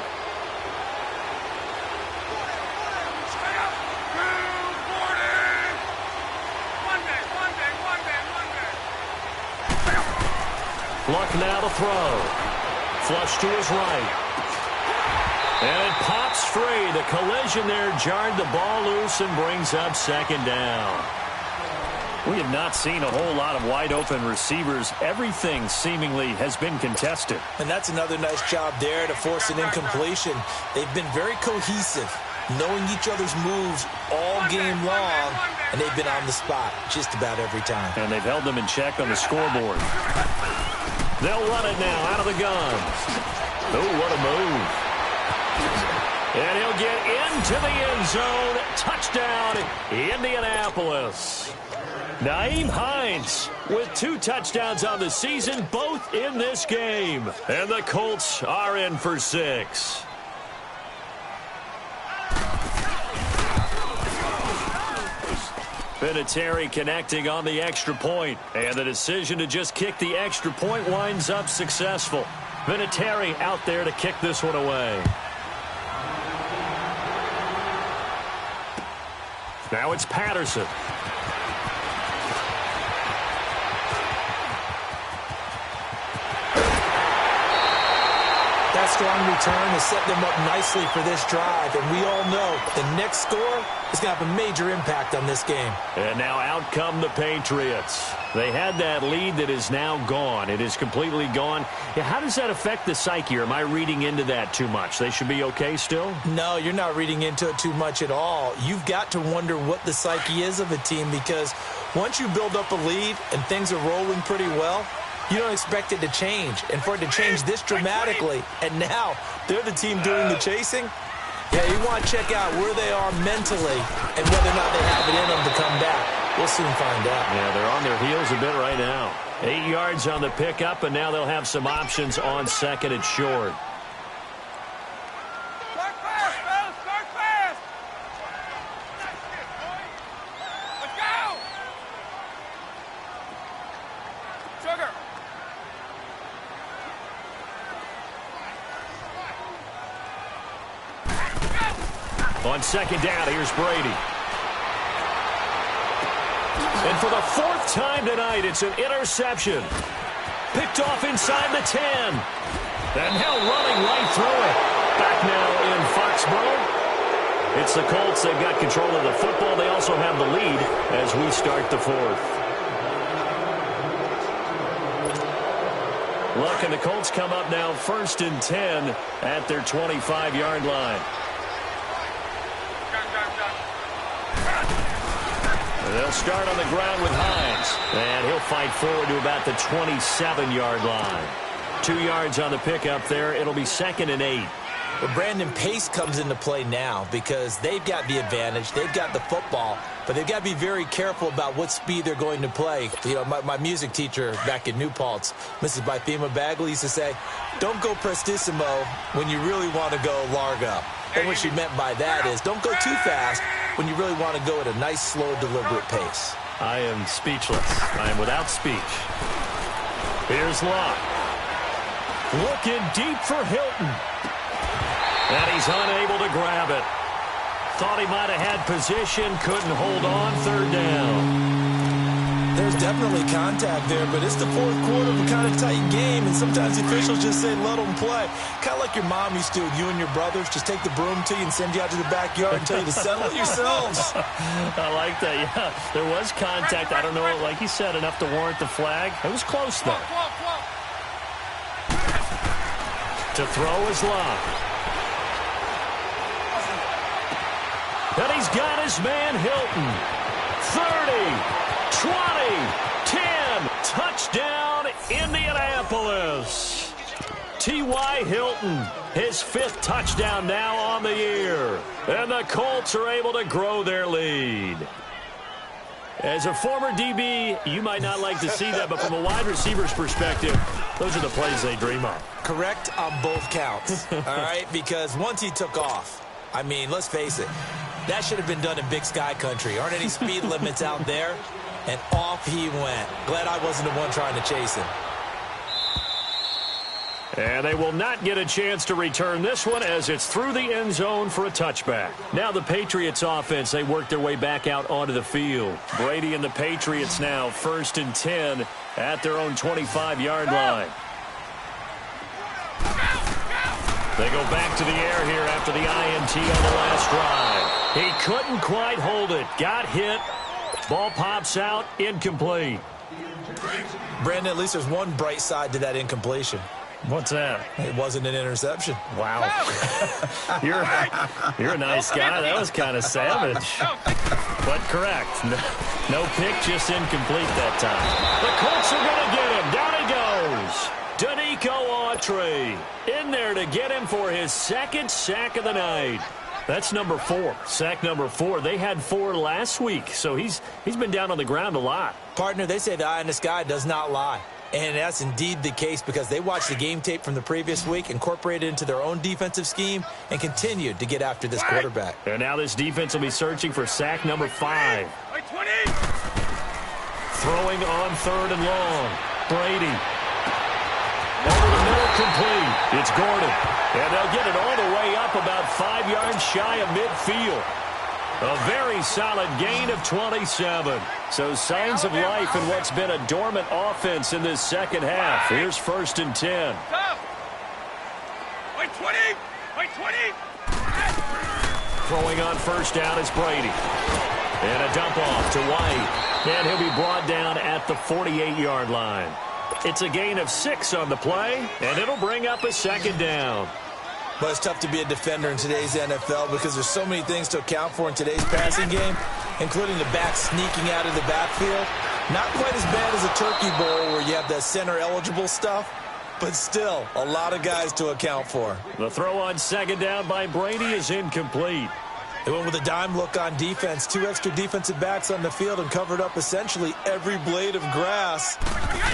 Luck now to throw. Flush to his right. And it pops free. The collision there jarred the ball loose and brings up 2nd down. We have not seen a whole lot of wide-open receivers. Everything seemingly has been contested. And that's another nice job there to force an incompletion. They've been very cohesive, knowing each other's moves all game long, and they've been on the spot just about every time. And they've held them in check on the scoreboard. They'll run it now out of the gun. Oh, what a move. And he'll get into the end zone. Touchdown, Indianapolis. Nyheim Hines with 2 touchdowns on the season, both in this game. And the Colts are in for 6. Biggez23 connecting on the extra point. And the decision to just kick the extra point winds up successful. Biggez23 out there to kick this one away. Now it's Patterson. That strong return has set them up nicely for this drive, and we all know the next score is going to have a major impact on this game. And now out come the Patriots. They had that lead that is now gone. It is completely gone. Yeah, how does that affect the psyche? Or am I reading into that too much? They should be okay still? No, you're not reading into it too much at all. You've got to wonder what the psyche is of a team, because once you build up a lead and things are rolling pretty well, you don't expect it to change. And for it to change this dramatically, and now they're the team doing the chasing, yeah, you want to check out where they are mentally and whether or not they have it in them to come back. We'll soon find out. Yeah, they're on their heels a bit right now. 8 yards on the pickup, and now they'll have some options on second and short. Start fast, fellas. Start fast. Let's go. Sugar. On second down, here's Brady. And for the 4th time tonight, it's an interception. Picked off inside the 10. And now running right through it. Back now in Foxborough. It's the Colts. They've got control of the football. They also have the lead as we start the 4th. Look, and the Colts come up now 1st and 10 at their 25-yard line. They'll start on the ground with Hines. And he'll fight forward to about the 27-yard line. 2 yards on the pickup there. It'll be 2nd and 8. But Brandon, pace comes into play now because they've got the advantage. They've got the football. But they've got to be very careful about what speed they're going to play. You know, my music teacher back in New Paltz, Mrs. Bythema Bagley, used to say, don't go prestissimo when you really want to go largo. And what she meant by that is don't go too fast when you really want to go at a nice, slow, deliberate pace. I am speechless. I am without speech. Here's Locke. Looking deep for Hilton. And he's unable to grab it. Thought he might have had position, couldn't hold on, 3rd down. There's definitely contact there, but it's the 4th quarter of a kind of tight game, and sometimes the officials just say, let them play. Kind of like your mom used to with you and your brothers. Just take the broom to you and send you out to the backyard and tell you to settle it yourselves. I like that, yeah. There was contact. I don't know, like you said, enough to warrant the flag. It was close, though. To throw is Locke. And he's got his man Hilton. 30. 20, 10, touchdown, Indianapolis. T.Y. Hilton, his 5th touchdown now on the year. And the Colts are able to grow their lead. As a former DB, you might not like to see that, but from a wide receiver's perspective, those are the plays they dream of. Correct on both counts, all right? Because once he took off, I mean, let's face it, that should have been done in Big Sky Country. Aren't any speed limits out there? And off he went. Glad I wasn't the one trying to chase him. And they will not get a chance to return this one as it's through the end zone for a touchback. Now the Patriots offense, they work their way back out onto the field. Brady and the Patriots now 1st and 10 at their own 25-yard line. They go back to the air here after the INT on the last drive. He couldn't quite hold it. Got hit. Ball pops out, incomplete. Brandon, at least there's one bright side to that incompletion. What's that? It wasn't an interception. Wow. You're a nice guy. That was kind of savage. But correct. No pick, just incomplete that time. The Colts are going to get him. Down he goes. Danico Autry in there to get him for his 2nd sack of the night. That's number 4. Sack number 4. They had 4 last week, so he's been down on the ground a lot. Partner, they say the eye in the sky does not lie. And that's indeed the case because they watched the game tape from the previous week, incorporated it into their own defensive scheme, and continued to get after this quarterback. And now this defense will be searching for sack number 5. Throwing on 3rd and long. Brady. Over the middle, complete. It's Gordon. And they'll get it all the way up about 5 yards shy of midfield. A very solid gain of 27. So signs of life in what's been a dormant offense in this second half. Here's 1st and 10. Wait, 20. Throwing on 1st down is Brady. And a dump off to White. And he'll be brought down at the 48-yard line. It's a gain of 6 on the play, and it'll bring up a 2nd down. But it's tough to be a defender in today's NFL because there's so many things to account for in today's passing game, including the back sneaking out of the backfield. Not quite as bad as a turkey bowl where you have the center-eligible stuff, but still a lot of guys to account for. The throw on 2nd down by Brady is incomplete. They went with a dime look on defense. 2 extra defensive backs on the field and covered up essentially every blade of grass.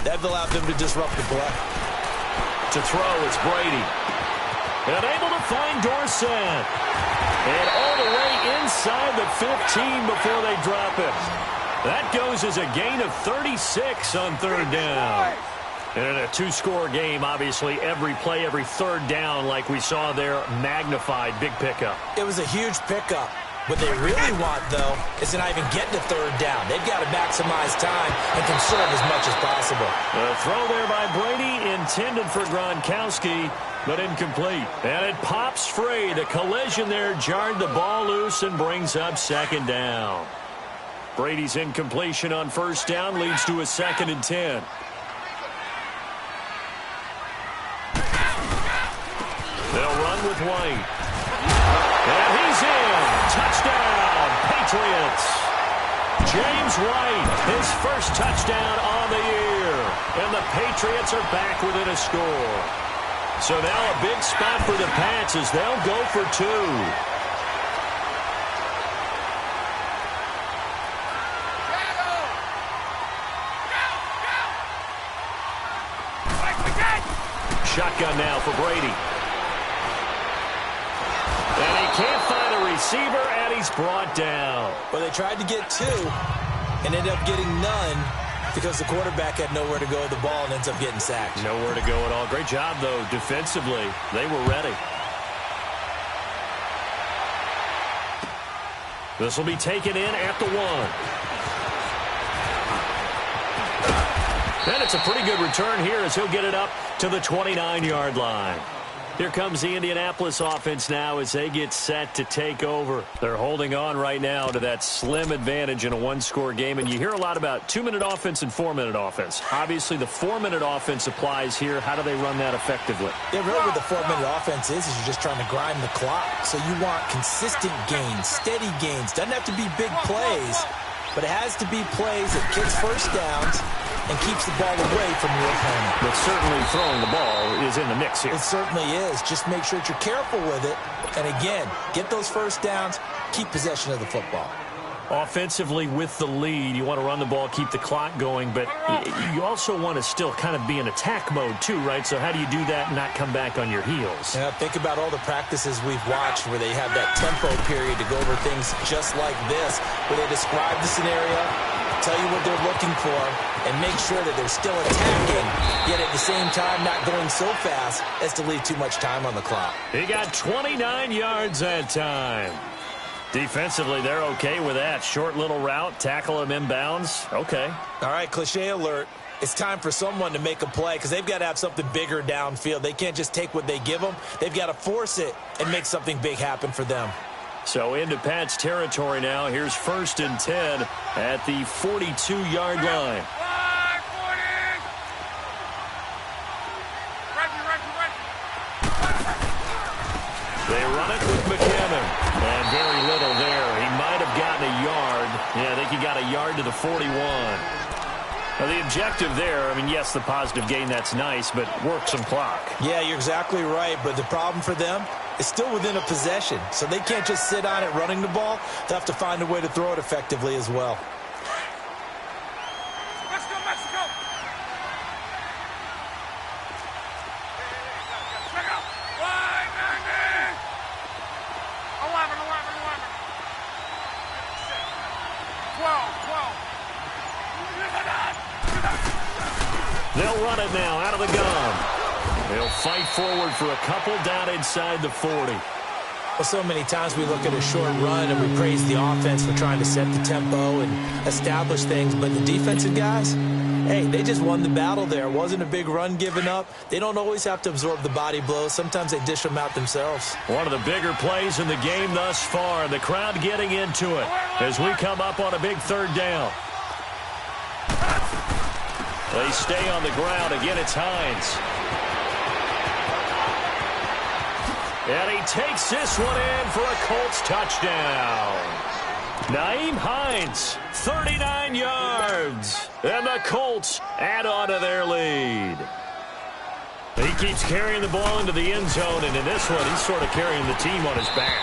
That allowed them to disrupt the play. To throw, it's Brady. And able to find Dorsett. And all the way inside the 15 before they drop it. That goes as a gain of 36 on 3rd down. And in a 2-score game, obviously, every play, every 3rd down, like we saw there, magnified. Big pickup. It was a huge pickup. What they really want, though, is to not even get to 3rd down. They've got to maximize time and conserve as much as possible. A throw there by Brady, intended for Gronkowski, but incomplete. And it pops free. The collision there jarred the ball loose and brings up 2nd down. Brady's incompletion on 1st down leads to a 2nd and 10. They'll run with White. And he's in. Touchdown, Patriots. James White, his first touchdown on the year. And the Patriots are back within a score. So now a big spot for the Pats as they'll go for 2. Shotgun now for Brady. And he can't find a receiver, and he's brought down. Well, they tried to get 2 and ended up getting none because the quarterback had nowhere to go with the ball and ends up getting sacked. Nowhere to go at all. Great job, though, defensively. They were ready. This will be taken in at the 1. And it's a pretty good return here as he'll get it up to the 29-yard line. Here comes the Indianapolis offense now as they get set to take over. They're holding on right now to that slim advantage in a 1-score game. And you hear a lot about 2-minute offense and 4-minute offense. Obviously, the 4-minute offense applies here. How do they run that effectively? Yeah, really what the 4-minute offense is you're just trying to grind the clock. So you want consistent gains, steady gains. Doesn't have to be big plays, but it has to be plays that kicks 1st downs and keeps the ball away from your opponent. But certainly throwing the ball is in the mix here. It certainly is. Just make sure that you're careful with it. And again, get those 1st downs, keep possession of the football. Offensively with the lead, you want to run the ball, keep the clock going, but you also want to still kind of be in attack mode too, right? So how do you do that and not come back on your heels? Yeah, think about all the practices we've watched where they have that tempo period to go over things just like this, where they describe the scenario, tell you what they're looking for, and make sure that they're still attacking, yet at the same time not going so fast as to leave too much time on the clock. He got 29 yards that time. Defensively, they're okay with that. Short little route, tackle him inbounds. Okay. All right, cliche alert. It's time for someone to make a play because they've got to have something bigger downfield. They can't just take what they give them. They've got to force it and make something big happen for them. So into Pat's territory now. Here's 1st and 10 at the 42-yard line. They run it with McKinnon. And very little there. He might have gotten a yard. Yeah, I think he got a yard to the 41. Now, the objective there, I mean, yes, the positive gain, that's nice, but work some clock. Yeah, you're exactly right. But the problem for them is still within a possession. So they can't just sit on it running the ball. They'll have to find a way to throw it effectively as well. Let's go, Mexico! They'll run it now out of the gun. They'll fight forward for a couple down inside the 40. Well, so many times we look at a short run and we praise the offense for trying to set the tempo and establish things, but the defensive guys, hey, they just won the battle there. It wasn't a big run given up. They don't always have to absorb the body blows. Sometimes they dish them out themselves. One of the bigger plays in the game thus far. The crowd getting into it as we come up on a big third down. They stay on the ground. Again, it's Hines. And he takes this one in for a Colts touchdown. Nyheim Hines, 39 yards. And the Colts add on to their lead. He keeps carrying the ball into the end zone, and in this one, he's sort of carrying the team on his back.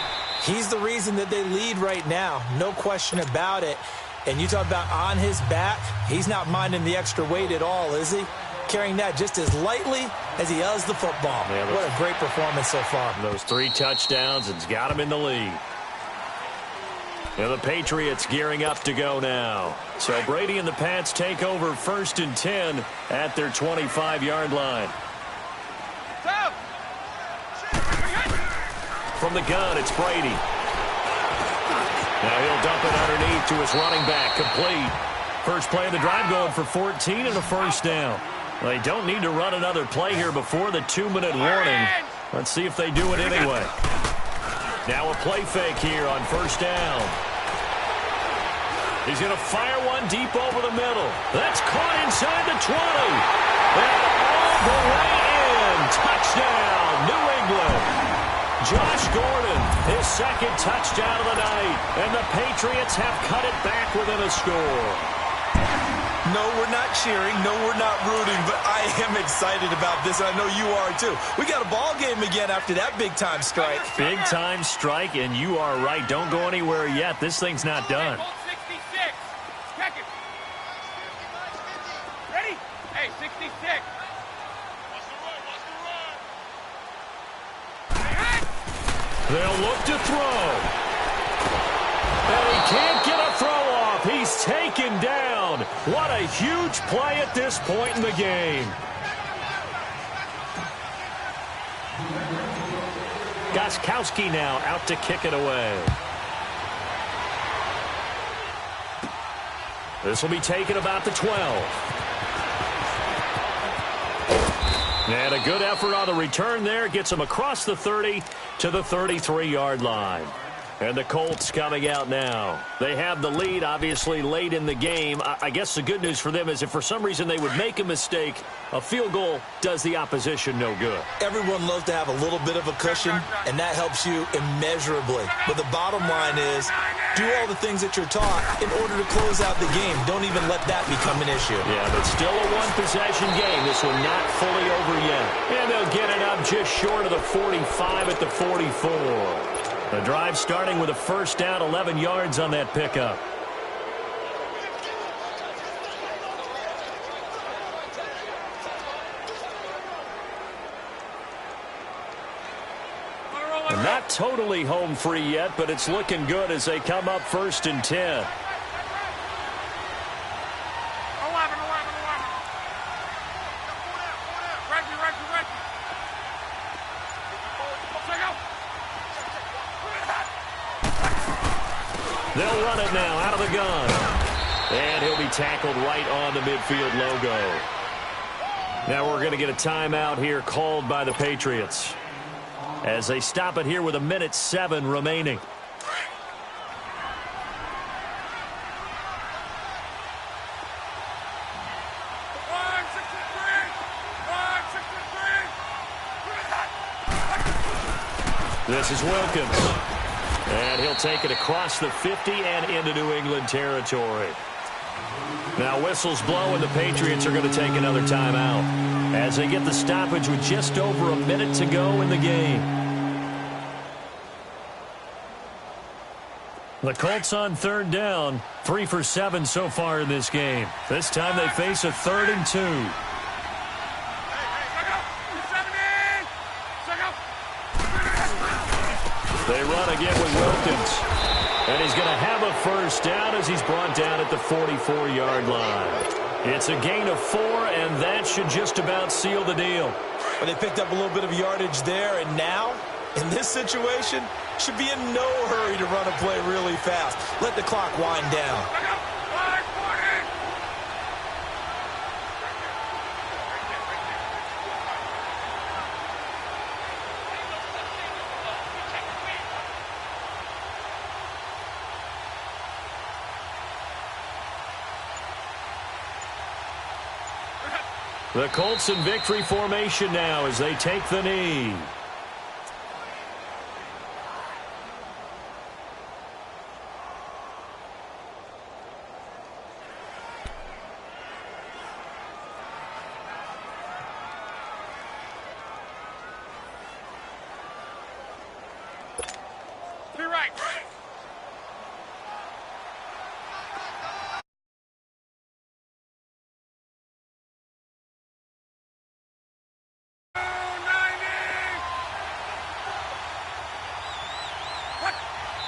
He's the reason that they lead right now. No question about it. And you talk about on his back, he's not minding the extra weight at all, is he? Carrying that just as lightly as he does the football. Yeah, what a great performance so far. Those 3 touchdowns has got him in the lead. And the Patriots gearing up to go now. So Brady and the Pats take over 1st and 10 at their 25-yard line. From the gun, it's Brady. Now he'll dump it underneath to his running back, complete. First play of the drive going for 14 and a first down. Well, they don't need to run another play here before the 2-minute warning. Let's see if they do it anyway. Now a play fake here on first down. He's going to fire one deep over the middle. That's caught inside the 20. And all the way in. Touchdown, New England. Josh Gordon, his 2nd touchdown of the night. And the Patriots have cut it back within a score. No, we're not cheering. No, we're not rooting. But I am excited about this. I know you are, too. We got a ball game again after that big-time strike. Big-time strike, and you are right. Don't go anywhere yet. This thing's not done. Ready? Hey, 66. They'll look to throw. And he can't get a throw off. He's taken down. What a huge play at this point in the game. Gostkowski now out to kick it away. This will be taken about the 12. And a good effort on the return there. Gets him across the 30 to the 33-yard line. And the Colts coming out now. They have the lead, obviously, late in the game. I guess the good news for them is if for some reason they would make a mistake, a field goal does the opposition no good. Everyone loves to have a little bit of a cushion, and that helps you immeasurably. But the bottom line is, do all the things that you're taught in order to close out the game. Don't even let that become an issue. Yeah, but still a one-possession game. This one not fully over yet. And they'll get it up just short of the 45 at the 44. The drive starting with a first down, 11 yards on that pickup. And not totally home free yet, but it's looking good as they come up 1st and 10. They'll run it now out of the gun. And he'll be tackled right on the midfield logo. Now we're going to get a timeout here called by the Patriots as they stop it here with 1:07 remaining. This is Wilkins. And he'll take it across the 50 and into New England territory. Now whistles blow and the Patriots are going to take another timeout as they get the stoppage with just over a minute to go in the game. The Colts on 3rd down, 3 for 7 so far in this game. This time they face a 3rd and 2. They run again with Wilkins. And he's going to have a first down as he's brought down at the 44-yard line. It's a gain of 4, and that should just about seal the deal. Well, they picked up a little bit of yardage there, and now, in this situation, should be in no hurry to run a play really fast. Let the clock wind down. The Colts in victory formation now as they take the knee. Be right.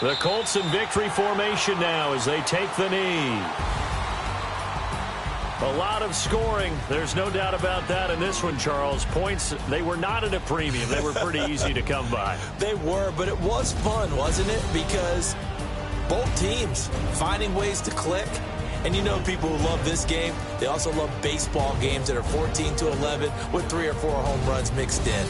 The Colts in victory formation now as they take the knee. A lot of scoring. There's no doubt about that in this one, Charles. Points, they were not at a premium. They were pretty easy to come by. They were, but it was fun, wasn't it? Because both teams finding ways to click. And you know people who love this game, they also love baseball games that are 14-11 with 3 or 4 home runs mixed in.